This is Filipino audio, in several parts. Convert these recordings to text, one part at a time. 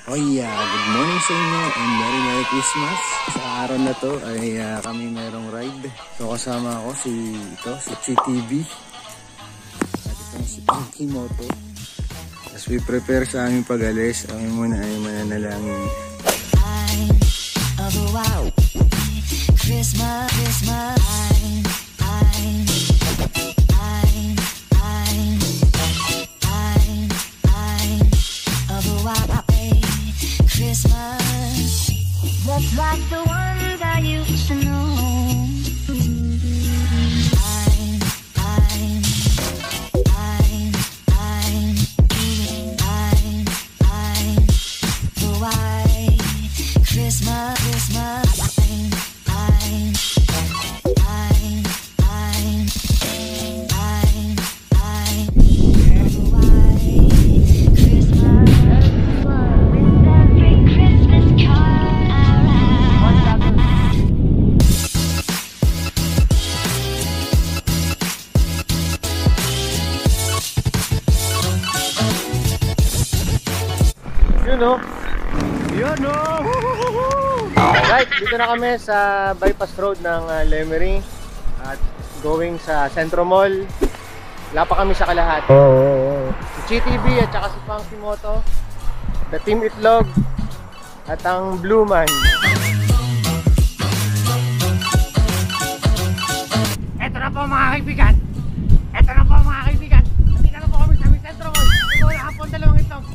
Good morning sa inyo and Merry Christmas. Sa araw na to ay kami mayroong ride. So kasama ako si CTV at itong si Punky Moto. As we prepare sa aming pag-alis, kami muna ay mananalangin. Christmas, Christmas, Christmas, just like the ones I used to know. The white Christmas, Christmas. Right, dito na kami sa bypass road ng Lemery at going sa Centro Mall. Wala pa kami sa kalahati. Si GTV at saka si Punky Moto, the Team Itlog at ang Blue Man. Eto na po mga kaibigan. Eto na po mga kaibigan. Nandito na po kami sa Centro Mall. Ito na po ang dalawang itlog.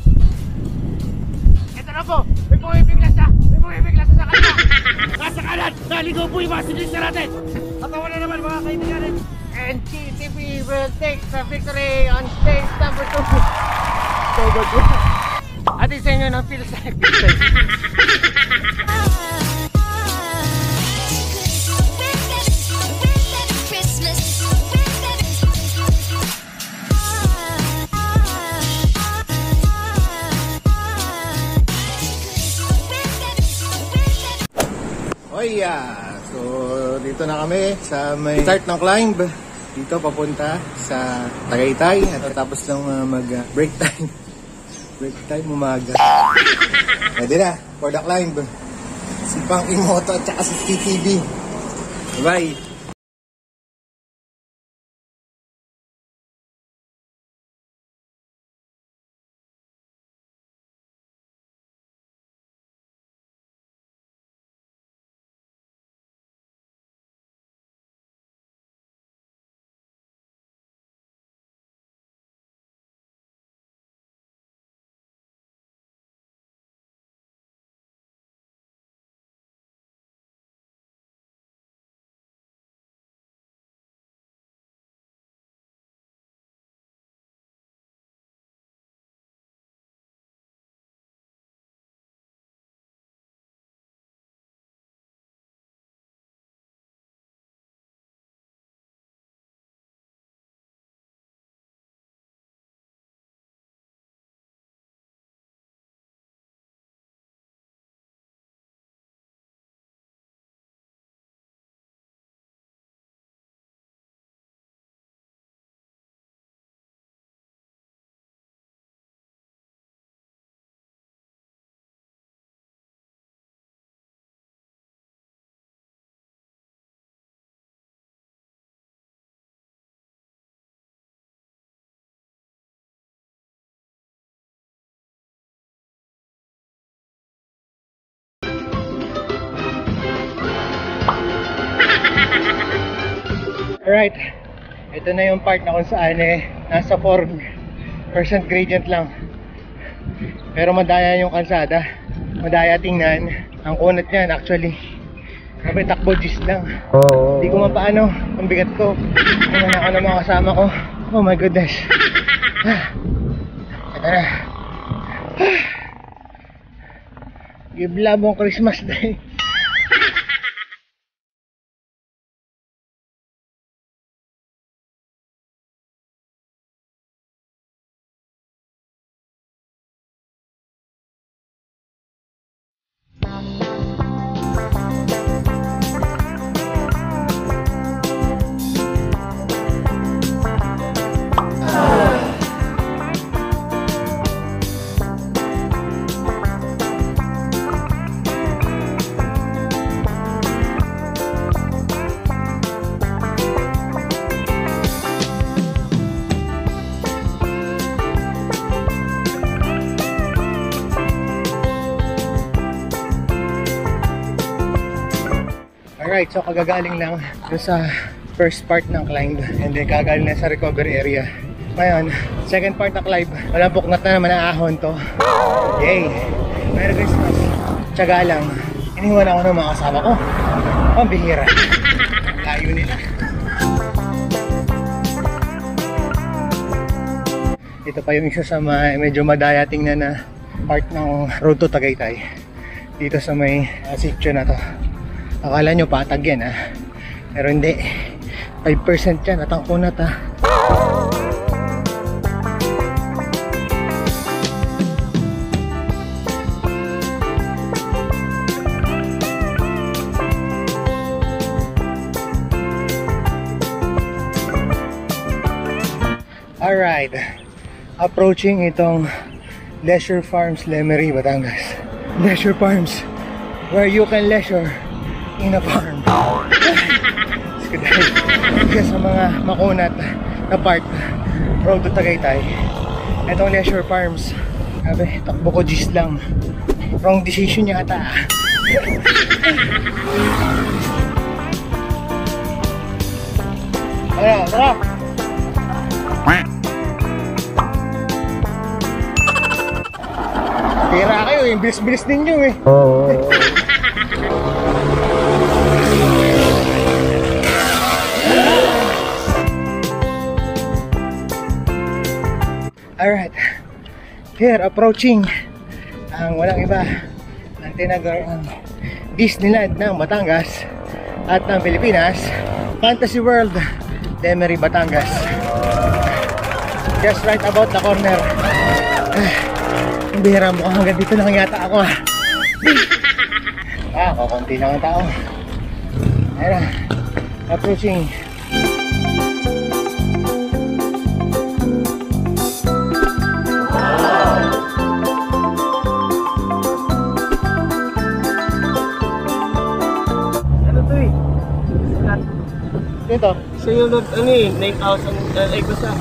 Eto na po. May pumipiglas na. May pumipiglas na sa kanila. Nasa kanan. Naligaw po yung mga siklista natin. Atawa na naman mga kaibigan. And GTV will take the victory on stage number 2. So good. Atin sa inyo ng feels like this. So dito na kami sa may start ng climb. Dito papunta sa Tagaytay at tapos lang mag-break time. Break time umaga. Pwede na for the climb. Si Punky Moto at saka si CTV. Bye! Alright, ito na yung part na kung saan nasa 4% gradient lang. Pero madaya yung kalsada. Madaya tingnan. Ang kunat niyan actually. Sabi takbo gis lang. Hindi ko mapaano. Ang bigat ko. Tingnan ako ng mga kasama ko. Oh my goodness. Ito na. Give love on Christmas Day. Alright, so kagagaling lang dun sa first part ng climb and then kagagaling na sa recovery area. Ngayon, second part ng climb, walang puknat na naman ang ahon to. Yay! Merry Christmas! Tiyaga lang, iniwan ako ng mga kasama ko. Ang bihira. Layo nila. Ito pa yung isa sa medyo madaya tingnan na part ng road to Tagaytay. Dito sa may sitio na to. Akala nyo patag yan ha. Pero hindi. 5% yan at ang kunat ha. Alright. Approaching itong Leisure Farms, Lemery, Batangas. Leisure Farms, where you can leisure in a farm. Dahil sa mga makunat na part, road to Tagaytay. Itong Leisure Farms, sabi, takbo ko G's lang. Wrong decision yata. Ayan, tara! Tira kayo, yung bilis-bilis ninyo eh. Alright, here approaching ang walang iba ang tinagawang Disneyland ng Batangas at ng Pilipinas, Fantasy World, Lemery, Batangas. Just right about the corner. Ang bihira mo, hanggang dito lang yata ako ha. Kukunti lang ang tao. Ayan na, approaching. Ano to eh? Dito. So yung ano eh, 9,000 ay basta.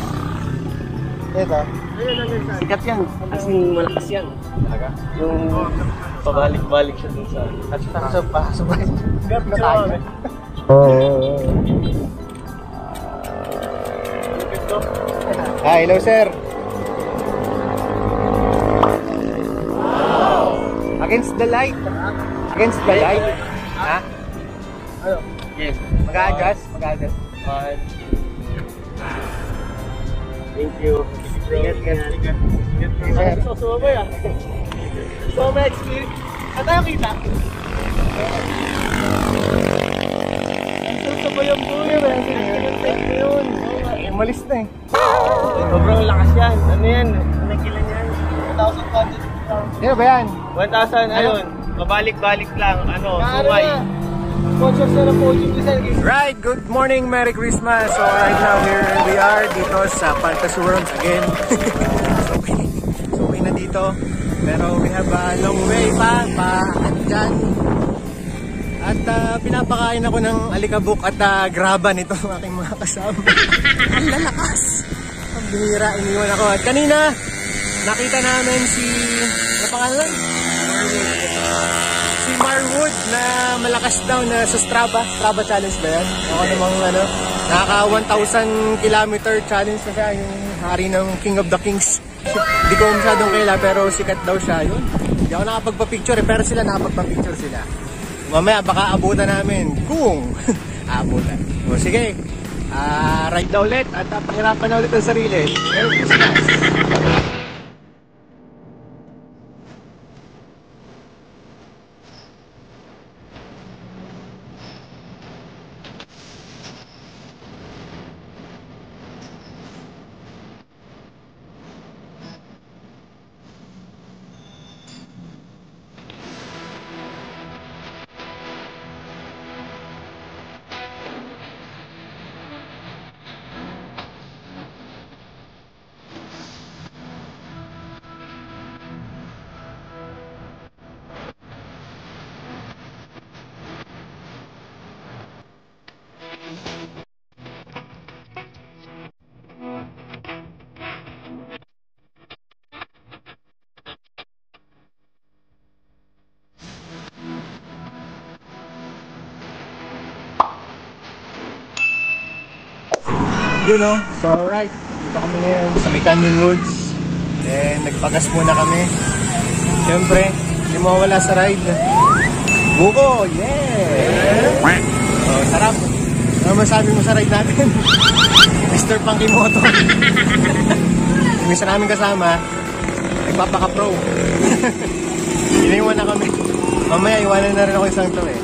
Dito. Sikat yan. As in, malakas yan. Talaga? Yung pabalik-balik siya dun sa... At sa pasok. Hi, hello sir. Against the light. Against the light. Ha? Ano? Yes. Mag-a-adjust? Mag-a-adjust. Thank you. Ingat. Sir. So, sumabay ah. Sumabay experience. Saan tayo kita? Saan ba yung buhay ba? Sinag-kinag mo yun. Umalis na eh. Sobrang lakas yan. Ano yan? Nagilan yan. 1,200. Sino ba yan? 1,000 ayun. Babalik-balik lang. Ano? Sumay. Sponsors na po yung design. Right, good morning, Merry Christmas. So right now here we are dito sa Fantasy World again. so uwi na dito. Pero we have a long way pa dyan. At pinapakain ako ng alikabok at graba nito ng aking mga kasama. Ang lalakas. Ang bihira, iniwan ako. At kanina, nakita namin si, ano pangalan? Si Marwood na malakas daw na sa Strava challenge ba yan? Ako namang ano, nakaka 1,000 kilometer challenge na siya, yung hari ng King of the Kings. Hindi ko masyadong kaila pero sikat daw siya yun. Hindi ako nakapagpa-picture pero sila nakapagpa-picture sila. Mamaya baka abutan namin kung abutan. O sige, ride na ulit at pahirapan na ulit ang sarili. Merry Christmas! Yun o. So alright, dito kami ngayon sa may Canyon Woods. And nagpagas muna kami. Siyempre, hindi mawala sa ride. Buko! Yeah! Oh, sarap. Ano masabi mo sa ride natin? Mr. Punky Moto. Yung isa namin kasama, nagpapaka-pro. Iniwan na kami. Mamaya, iwanan na rin ako isang to eh.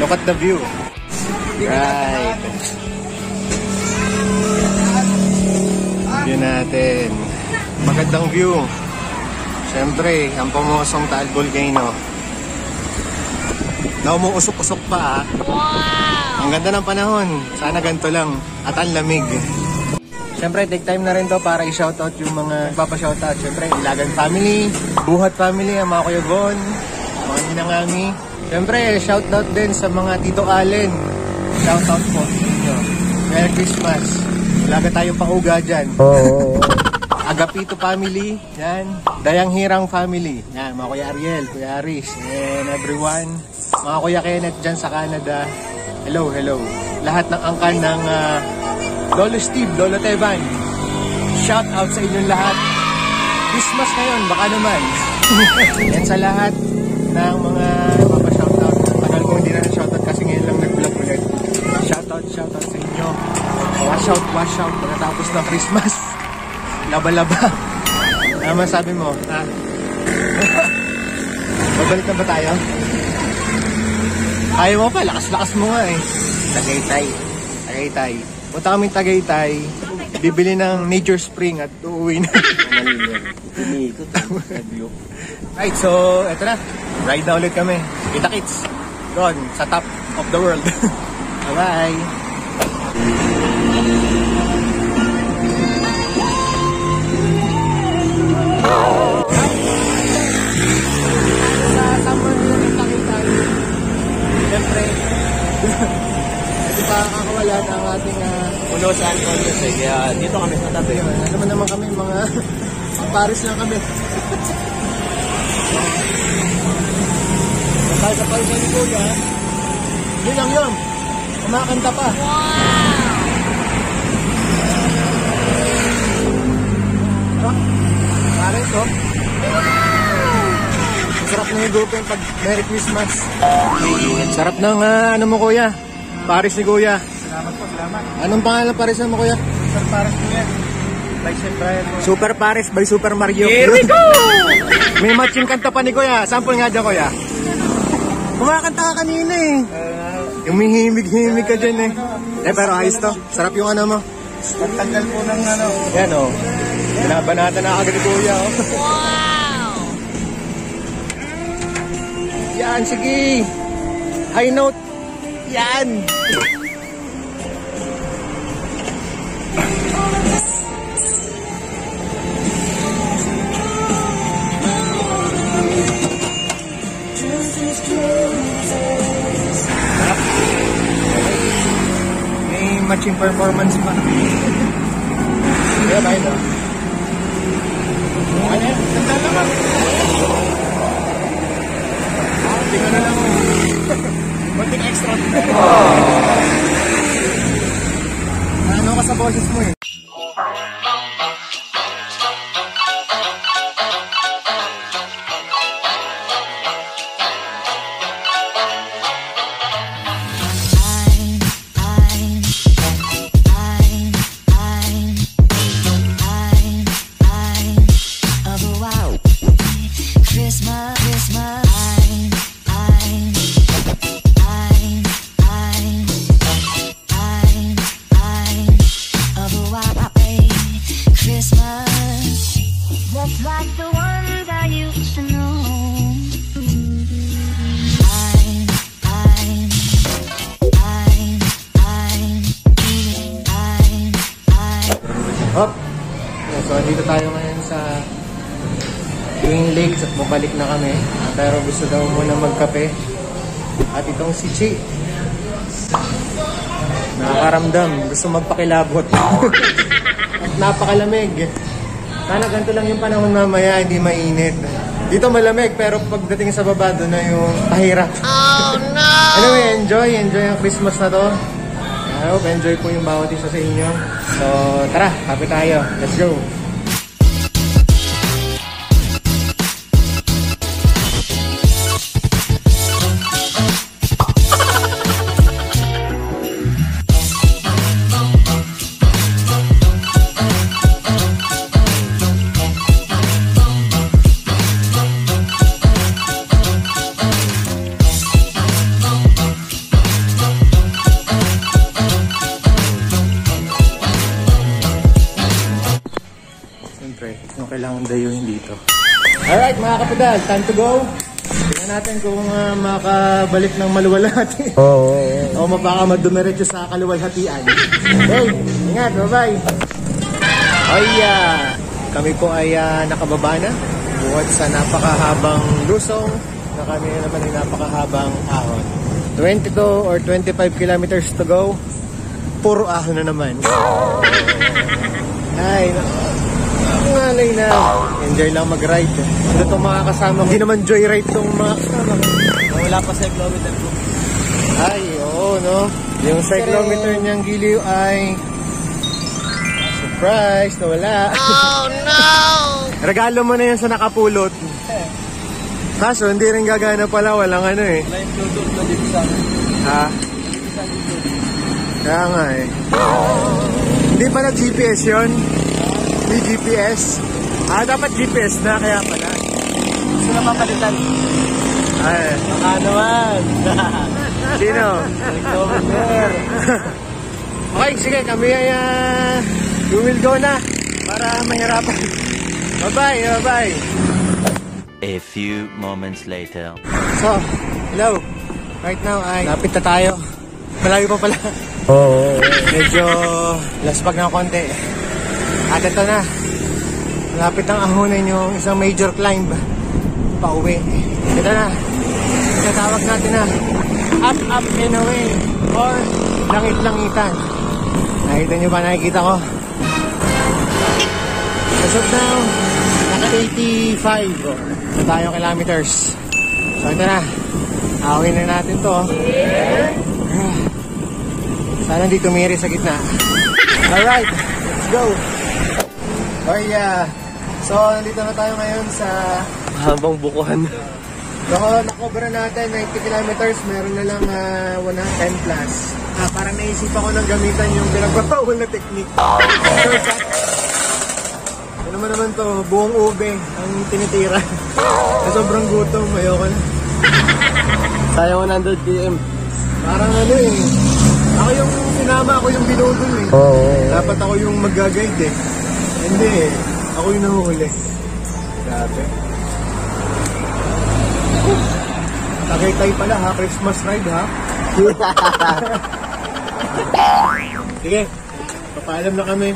Look at the view. Right. View natin. Magandang view. Siyempre, ang pumosong Taal Volcano. Na umuusok-usok pa ah. Wow! Ang ganda ng panahon. Sana ganito lang. At ang lamig. Siyempre, take time na rin to para i-shoutout yung mga nagpapa-shoutout. Siyempre, Ilagan Family, Buhat Family, ang mga Kuya Gon, mga Ninangami. Siyempre, shoutout din sa mga Tito Allen. Shoutout po sa inyo. Merry Christmas. Ilaga tayong pauga dyan. Agapito Family, yan. Dayang Hirang Family, yan. Mga Kuya Ariel, Kuya Aris, and everyone. Mga Kuya Kenneth dyan sa Canada. Hello, hello. Lahat ng angkan ng Lolo Steve, Lolo Teban. Shout out sa inyong lahat. Christmas ngayon, baka naman. Yan sa lahat ng mga mapashoutout. Tagal ko hindi na shoutout kasi ngayon lang nag-vlog ulit. Shoutout sa inyo. Wash out pagkatapos ng Christmas. Laba-laba. Ano man sabi mo? Ha? Babalik na ba tayo? Ayaw mo pa, lakas-lakas mo nga eh. Tagaytay. Punta kami Tagaytay, bibili ng Nature Spring at uuwi na. Right, so eto na. Ride na ulit kami. Kita-kits. Doon, sa top of the world. Bye-bye. Siyempre, hindi pa kakawala ng ating Puno sa alcohol kasi, kaya dito kami sa tabi. naman kami, mga Paris lang kami. Tayo sa Paris ni Kuya, yun lang yun. Kumakanta pa. Wow! Paris, oh. Sarap na higupin pag Merry Christmas. Sarap ng ano mo Kuya? Paris ni Kuya. Salamat. Anong pangalan Paris mo Kuya? Super Paris Kuya. By Brian. Super Paris by Super Mario. Here we go! May matching kanta pa ni Kuya. Sample nga dyan Kuya. Kumakanta ka kanina eh. Yung himig ka dyan eh. Pero ayos to. Sarap yung ano mo. Pagtanggal po ng ano. Yan oh. Binabanata na agad ni Kuya oh. Yan, sige. High note. Yan. May matching performance pa. Kaya ba ito? Ano yan? Ganda naman. Tingnan na lang. Konting extra. Ano ka sa boses mo eh? Hop! So, dito tayo ngayon sa Twin Lakes at bumalik na kami. Pero gusto daw muna magkape. At itong si Chi. Nakakaramdam. Gusto magpakilabot. At napakalamig. Sana ganito lang yung panahon mamaya, hindi mainit. Dito malamig, pero pagdating sa baba, doon na yung pahirap. Oh no! Anyway, enjoy ang Christmas na to. I hope enjoy po yung bawat isa sa inyo. So, tara, kapit tayo. Let's go! Yung kailangan dayuhin dito. Alright mga kapadal, time to go. Tingnan natin kung makabalik ng maluwalhati. O baka madumiretso sa kaluwalhatian. Okay, ingat, bye-bye. Kami po ay nakababa na. Buhat sa napakahabang lusong na kami naman ay napakahabang ahon. 22 or 25 kilometers to go. Puro ahon na naman. Ay, ngalay na. Enjoy lang mag-ride. Ano itong mga kasama ko? Hindi naman joyride itong mga kasama ko. Wala pa cyclometer po. Ay, oo, no? Yung cyclometer niyang giliw ay surprise, nawala. Oh, no! Regalo mo na yan sa nakapulot. Kaso, hindi rin gagana pala. Walang ano eh. Wala yung Bluetooth na dito sa akin. Ha? Kaya nga eh. Hindi pa nag-GPS yun? May GPS? Dapat GPS na, kaya pala. Gusto na mapalitan. Ay. Baka naman. Sino? Cyclometer. Okay, sige, kami ay we will go na para mahirapan. Bye-bye, bye-bye. A few moments later. So, hello. Right now ay lapit na tayo. Malayo pa pala. Medyo laspag na konti. At ito na. Malapit ang ahonin yung isang major climb. Pauwi. Ito na. Tinatawag natin na up and away or langit-langitan. Nakita nyo ba? Nakikita ko. As of now, naka 85 na tayong kilometers. So ito na. Ahawin na natin to. Sana hindi tumiri sa gitna. Alright, let's go. So nandito na tayo ngayon sa Habang bukuhan. nakobra natin 90 kilometers. Meron na lang 110 plus. Parang naisip ako ng gamitan yung pinagbabawal na technique. Shortcut. Ano naman to, buong ube ang tinitira. Sobrang gutom, ayoko na. Sayang 100 km. Parang ano eh. Ako yung sinama, ako yung binudol eh. Dapat ako yung mag-guide eh. Hindi eh. Ako yung nahuhuli. Grabe. Tagaytay pala ha. Christmas ride ha. Sige. Papaalam na kami.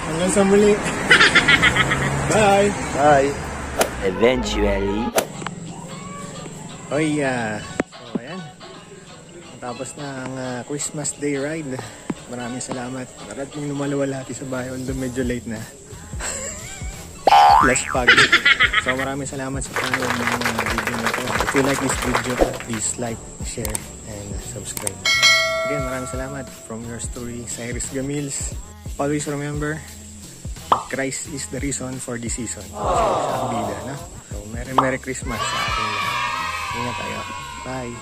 Hanggang sa muli. Bye. Bye. Eventually. So ayan. Tapos na ang Christmas Day ride. Maraming salamat. Narating lumalawalhati sa bahay. Although medyo late na. Last pag. So maraming salamat sa panood ng video na to. If you like this video, please like, share, and subscribe. Again, maraming salamat. From your story, Cyrus Gamils. Always remember, Christ is the reason for this season. Sa ang bida, no? So Merry Christmas sa ating lahat. Ingat tayo. Bye.